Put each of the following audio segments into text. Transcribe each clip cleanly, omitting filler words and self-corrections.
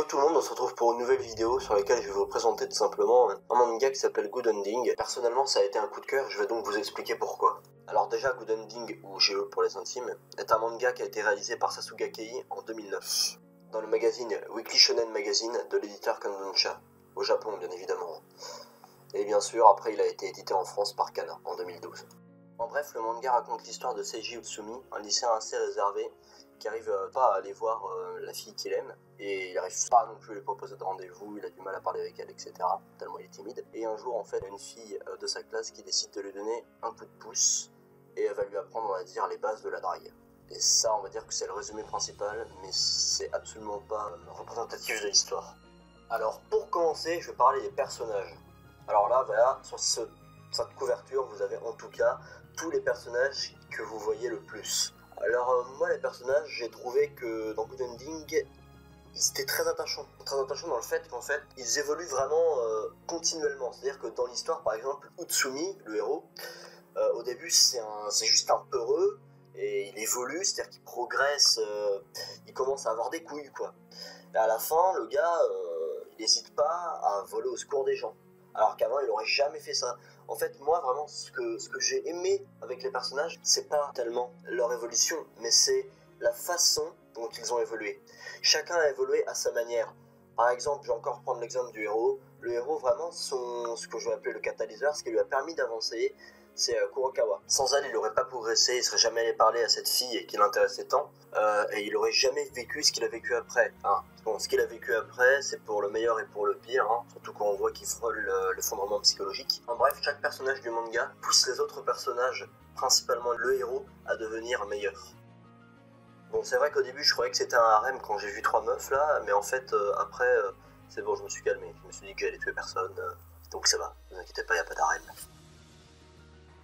Yo tout le monde, on se retrouve pour une nouvelle vidéo sur laquelle je vais vous présenter tout simplement un manga qui s'appelle Good Ending. Personnellement ça a été un coup de cœur, je vais donc vous expliquer pourquoi. Alors déjà Good Ending, ou GE pour les intimes, est un manga qui a été réalisé par Sasuga Kei en 2009, dans le magazine Weekly Shonen Magazine de l'éditeur Kodansha, au Japon bien évidemment. Et bien sûr après il a été édité en France par Kana en 2012. En bref, le manga raconte l'histoire de Seiji Utsumi, un lycéen assez réservé qui arrive pas à aller voir la fille qu'il aime, et il n'arrive pas non plus à lui proposer de rendez-vous, il a du mal à parler avec elle, etc. Tellement il est timide. Et un jour, en fait, il y a une fille de sa classe qui décide de lui donner un coup de pouce, et elle va lui apprendre, on va dire, les bases de la drague. Et ça, on va dire que c'est le résumé principal, mais c'est absolument pas représentatif de l'histoire. Alors, pour commencer, je vais parler des personnages. Alors là, voilà, sur cette couverture, vous avez en tout cas tous les personnages que vous voyez le plus. Alors moi les personnages, j'ai trouvé que dans Good Ending, ils étaient très attachants dans le fait qu'en fait, ils évoluent vraiment continuellement. C'est-à-dire que dans l'histoire, par exemple, Utsumi, le héros, au début c'est juste un peureux, et il évolue, c'est-à-dire qu'il progresse, il commence à avoir des couilles quoi. Et à la fin, le gars, il n'hésite pas à voler au secours des gens. Alors qu'avant, il aurait jamais fait ça. En fait, moi, vraiment, ce que j'ai aimé avec les personnages, c'est pas tellement leur évolution, mais c'est la façon dont ils ont évolué. Chacun a évolué à sa manière. Par exemple, je vais encore prendre l'exemple du héros. Le héros, vraiment, ce que je vais appeler le catalyseur, ce qui lui a permis d'avancer, c'est Kurokawa. Sans elle, il n'aurait pas progressé, il serait jamais allé parler à cette fille qui l'intéressait tant, et il n'aurait jamais vécu ce qu'il a vécu après. Hein. Bon, ce qu'il a vécu après, c'est pour le meilleur et pour le pire, hein, surtout quand on voit qu'il frôle l'effondrement psychologique. En bref, chaque personnage du manga pousse les autres personnages, principalement le héros, à devenir meilleur. Bon, c'est vrai qu'au début, je croyais que c'était un harem quand j'ai vu 3 meufs là, mais en fait, après, c'est bon, je me suis calmé. Je me suis dit que j'allais tuer personne, donc ça va, ne vous inquiétez pas, il n'y a pas d'harem.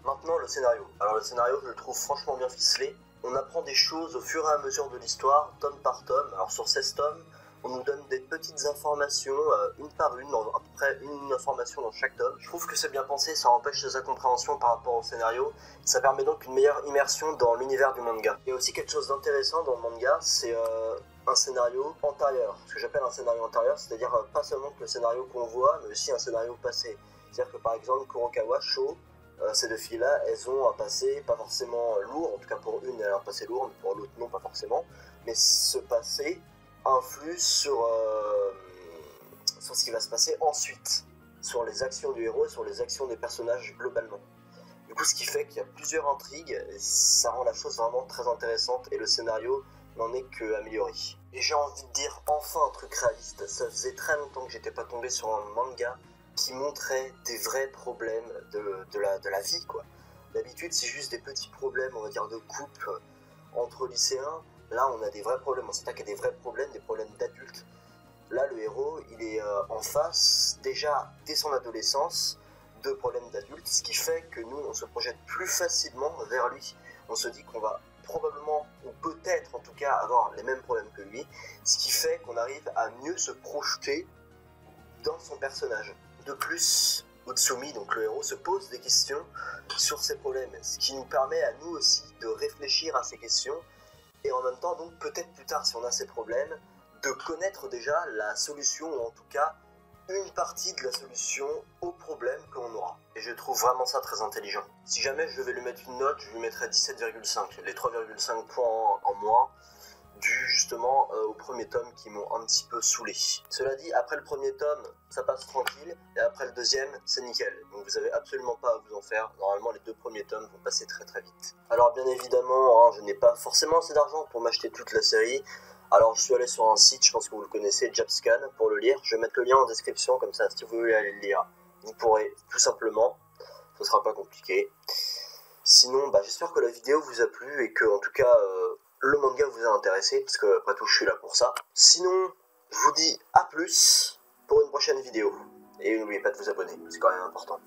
Maintenant, le scénario. Alors le scénario, je le trouve franchement bien ficelé. On apprend des choses au fur et à mesure de l'histoire, tome par tome. Alors sur 16 tomes, on nous donne des petites informations, une par une, à peu près une information dans chaque tome. Je trouve que c'est bien pensé, ça empêche les incompréhensions par rapport au scénario. Ça permet donc une meilleure immersion dans l'univers du manga. Il y a aussi quelque chose d'intéressant dans le manga, c'est un scénario antérieur. Ce que j'appelle un scénario antérieur, c'est-à-dire pas seulement que le scénario qu'on voit, mais aussi un scénario passé. C'est-à-dire que par exemple, Kurokawa, Sho, ces deux filles-là, elles ont un passé pas forcément lourd, en tout cas pour une, elle a un passé lourd, mais pour l'autre, non, pas forcément. Mais ce passé influe sur ce qui va se passer ensuite, sur les actions du héros et sur les actions des personnages globalement. Du coup, ce qui fait qu'il y a plusieurs intrigues, et ça rend la chose vraiment très intéressante, et le scénario n'en est que amélioré. Et j'ai envie de dire enfin un truc réaliste, ça faisait très longtemps que j'étais pas tombé sur un manga qui montrait des vrais problèmes de la vie, quoi. D'habitude, c'est juste des petits problèmes, on va dire, de couple entre lycéens. Là, on a des vrais problèmes, on s'attaque à des vrais problèmes, des problèmes d'adultes. Là, le héros, il est en face, déjà, dès son adolescence, de problèmes d'adultes, ce qui fait que nous, on se projette plus facilement vers lui. On se dit qu'on va probablement, ou peut-être en tout cas, avoir les mêmes problèmes que lui, ce qui fait qu'on arrive à mieux se projeter dans son personnage. De plus, Utsumi, donc le héros, se pose des questions sur ses problèmes, ce qui nous permet à nous aussi de réfléchir à ces questions, et en même temps, donc peut-être plus tard, si on a ces problèmes, de connaître déjà la solution, ou en tout cas, une partie de la solution aux problèmes que l'on aura. Et je trouve vraiment ça très intelligent. Si jamais je devais lui mettre une note, je lui mettrais 17,5, les 3,5 points en moins, dû justement au premier tome qui m'ont un petit peu saoulé. Cela dit, après le premier tome, ça passe tranquille, et après le deuxième, c'est nickel. Donc vous avez absolument pas à vous en faire. Normalement, les 2 premiers tomes vont passer très très vite. Alors bien évidemment, hein, je n'ai pas forcément assez d'argent pour m'acheter toute la série. Alors je suis allé sur un site, je pense que vous le connaissez, Jabscan, pour le lire. Je vais mettre le lien en description, comme ça si vous voulez aller le lire, vous pourrez tout simplement. Ce sera pas compliqué. Sinon, j'espère que la vidéo vous a plu et que en tout cas le manga vous a intéressé, parce que après tout je suis là pour ça. Sinon, je vous dis à plus pour une prochaine vidéo. Et n'oubliez pas de vous abonner, c'est quand même important.